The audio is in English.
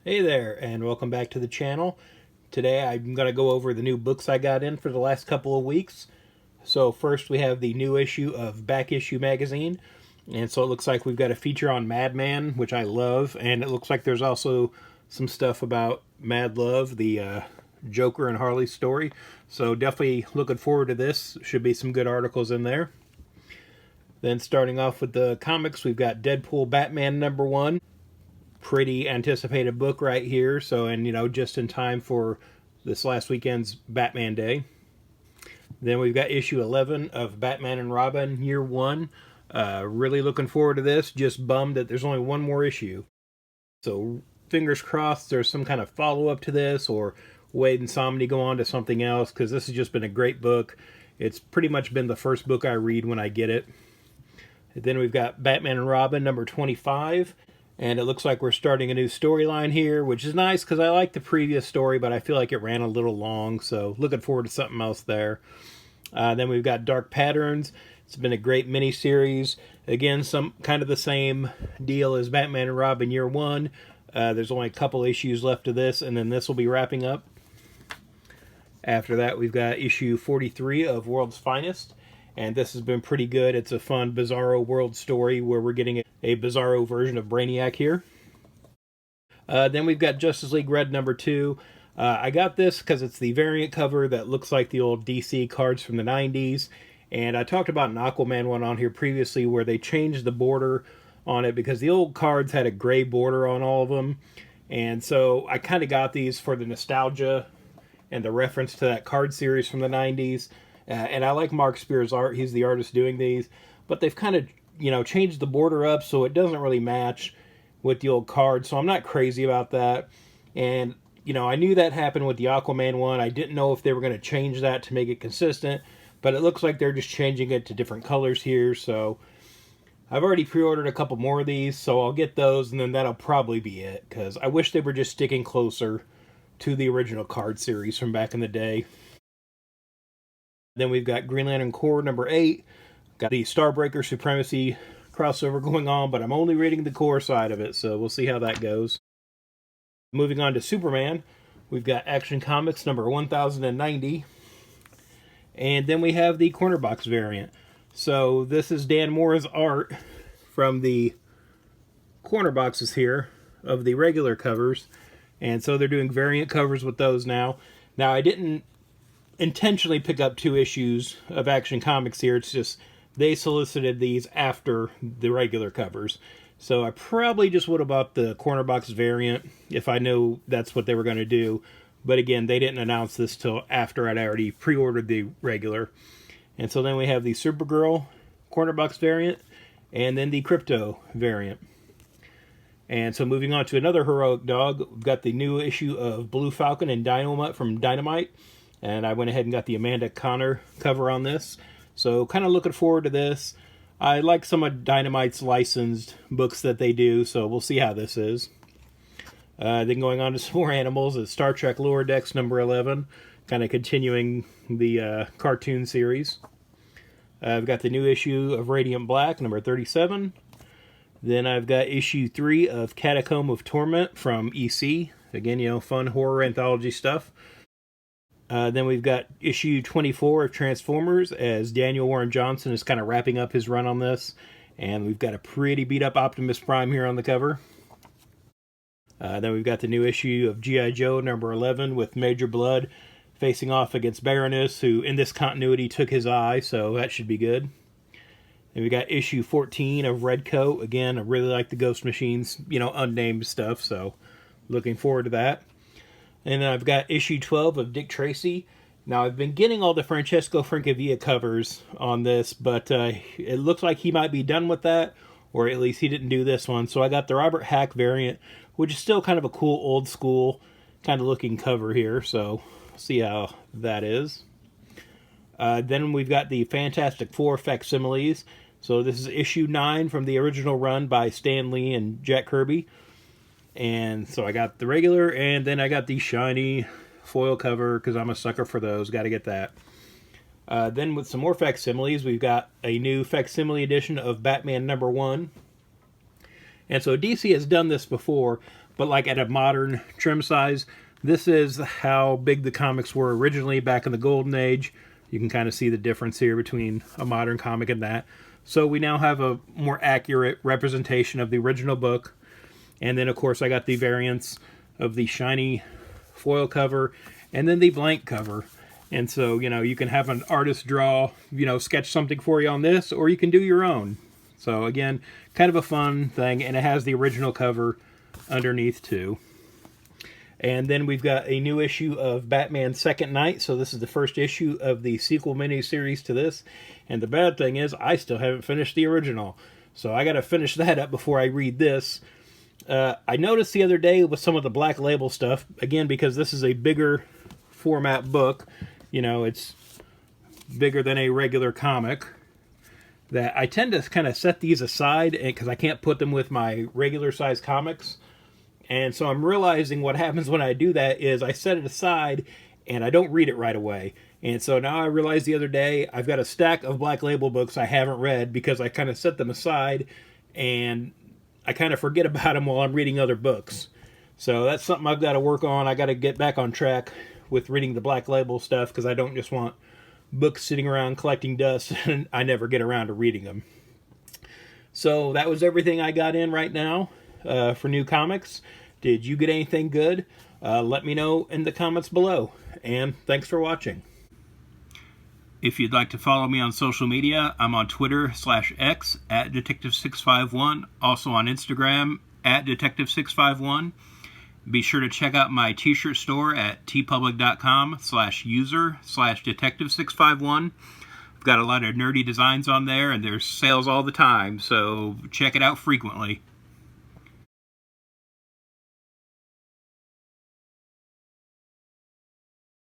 Hey there, and welcome back to the channel. Today I'm going to go over the new books I got in for the last couple of weeks. So first we have the new issue of Back Issue magazine. And so it looks like we've got a feature on Madman, which I love. And it looks like there's also some stuff about Mad Love, the Joker and Harley story. So definitely looking forward to this. Should be some good articles in there. Then starting off with the comics, we've got Deadpool Batman #1. Pretty anticipated book right here. So, and just in time for this last weekend's Batman Day. Then we've got issue 11 of Batman and Robin Year 1. Really looking forward to this. Just bummed that there's only one more issue. So fingers crossed there's some kind of follow-up to this, or Wade and Somni go on to something else, because this has just been a great book. It's pretty much been the first book I read when I get it. And then we've got Batman and Robin #25. And it looks like we're starting a new storyline here, which is nice because I like the previous story, but I feel like it ran a little long. So looking forward to something else there. Then we've got Dark Patterns. It's been a great miniseries. Again, some kind of the same deal as Batman and Robin Year 1. There's only a couple issues left of this, and then this will be wrapping up. After that, we've got issue 43 of World's Finest. And this has been pretty good. It's a fun Bizarro world story where we're getting a Bizarro version of Brainiac here. Then we've got Justice League Red #2. I got this because it's the variant cover that looks like the old DC cards from the 90s. And I talked about an Aquaman one on here previously where they changed the border on it because the old cards had a gray border on all of them. And so I kind of got these for the nostalgia and the reference to that card series from the 90s. And I like Mark Spears' art. He's the artist doing these. But they've kind of, changed the border up so it doesn't really match with the old cards. So I'm not crazy about that. And, I knew that happened with the Aquaman one. I didn't know if they were going to change that to make it consistent. But it looks like they're just changing it to different colors here. So I've already pre-ordered a couple more of these. So I'll get those, and then that'll probably be it. Because I wish they were just sticking closer to the original card series from back in the day. Then we've got Green Lantern Corps #8. Got the Starbreaker Supremacy crossover going on, but I'm only reading the Corps side of it, so we'll see how that goes. Moving on to Superman, we've got Action Comics #1090. And then we have the corner box variant. So this is Dan Mora's art from the corner boxes here of the regular covers. And so they're doing variant covers with those now. Now, I didn't intentionally pick up 2 issues of Action Comics here. It's just they solicited these after the regular covers. So I probably just would have bought the corner box variant if I knew that's what they were going to do. But again, they didn't announce this till after I'd already pre-ordered the regular. And so then we have the Supergirl corner box variant and then the Crypto variant. And so moving on to another heroic dog, we've got the new issue of Blue Falcon and Dynamite from Dynamite. And I went ahead and got the Amanda Connor cover on this. So kind of looking forward to this. I like some of Dynamite's licensed books that they do, so we'll see how this is. Then going on to some more animals, is Star Trek Lower Decks #11, kind of continuing the cartoon series. I've got the new issue of Radiant Black, #37. Then I've got issue 3 of Catacomb of Torment from EC. Again, fun horror anthology stuff. Then we've got issue 24 of Transformers as Daniel Warren Johnson is kind of wrapping up his run on this. And we've got a pretty beat up Optimus Prime here on the cover. Then we've got the new issue of G.I. Joe #11 with Major Blood facing off against Baroness, who in this continuity took his eye, so that should be good. Then we got issue 14 of Redcoat. Again, I really like the Ghost Machines, unnamed stuff, so looking forward to that. And then I've got issue 12 of Dick Tracy. Now, I've been getting all the Francesco Francavilla covers on this, but it looks like he might be done with that, or at least he didn't do this one. So I got the Robert Hack variant, which is still kind of a cool old school kind of looking cover here. So see how that is. Then we've got the Fantastic Four facsimiles. So this is issue 9 from the original run by Stan Lee and Jack Kirby. And so I got the regular, and then I got the shiny foil cover because I'm a sucker for those. Got to get that. Then with some more facsimiles, we've got a new facsimile edition of Batman #1. And so DC has done this before, but like at a modern trim size. This is how big the comics were originally back in the Golden Age. You can kind of see the difference here between a modern comic and that. So we now have a more accurate representation of the original book. And then, of course, I got the variants of the shiny foil cover and then the blank cover. And so, you know, you can have an artist draw, you know, sketch something for you on this, or you can do your own. So, again, kind of a fun thing. And it has the original cover underneath, too. And then we've got a new issue of Batman Second Night. So this is the first issue of the sequel miniseries to this. And the bad thing is I still haven't finished the original. So I got to finish that up before I read this. I noticed the other day with some of the Black Label stuff, again, because this is a bigger format book, you know, it's bigger than a regular comic, that I tend to kind of set these aside because I can't put them with my regular size comics. And so I'm realizing what happens when I do that is I set it aside and I don't read it right away. And so now I realized the other day I've got a stack of Black Label books I haven't read because I kind of set them aside and I kind of forget about them while I'm reading other books. So that's something I've got to work on. I got to get back on track with reading the Black Label stuff because I don't just want books sitting around collecting dust and I never get around to reading them. So that was everything I got in right now for new comics. Did you get anything good? Let me know in the comments below. And thanks for watching. If you'd like to follow me on social media, I'm on Twitter/X at Detective651. Also on Instagram at Detective651. Be sure to check out my t-shirt store at tpublic.com/user/Detective651. I've got a lot of nerdy designs on there and there's sales all the time, so check it out frequently.